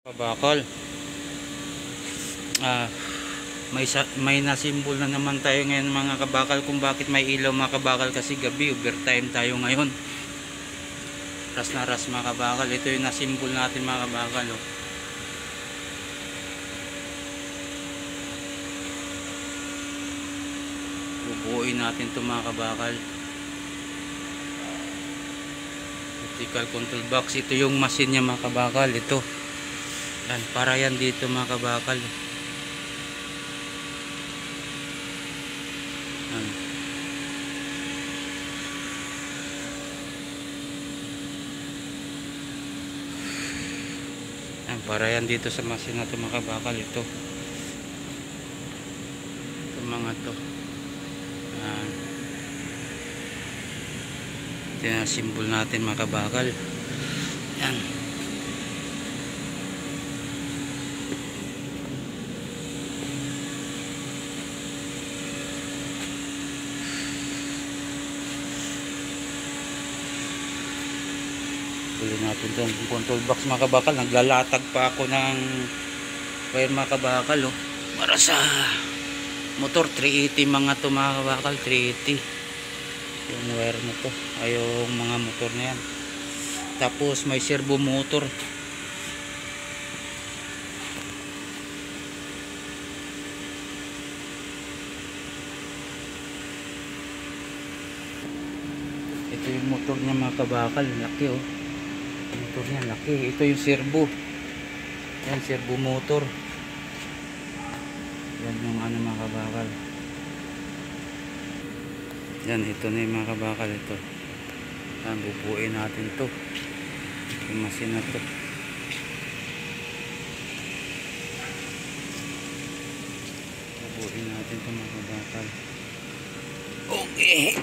Kabakal. May nasimbol na naman tayo ngayon mga kabakal kung bakit may ilaw mga kabakal, kasi gabi overtime tayo ngayon. Ras na ras mga kabakal. Ito yung nasimbol natin mga kabakal, oh. Bubuuin natin ito mga kabakal. Vertical control box. Ito yung machine niya mga kabakal. Ito yan, para yan dito mga kabakal. Yan. Yan, para yan dito sa machine na ito mga kabakal. Ito mga to. Yan. Ito yung symbol natin mga kabakal. Yan. Huli natin itong control box mga kabakal. Naglalatag pa ako ng wire mga kabakal, oh, para sa motor. 380 mga to mga kabakal. 380 yung wire na to, ay yung mga motor na yan. Tapos may servo motor. Ito yung motor niya mga kabakal. Laki, oh. Motor niya laki. Ito yung servo. Yan, servo motor. Yan yung ano mga kabakal. Yan, ito na yung mga kabakal. Ito. Yan, bubuuin natin to. Yung machine na to. Bubuuin natin to mga kabakal. Okay.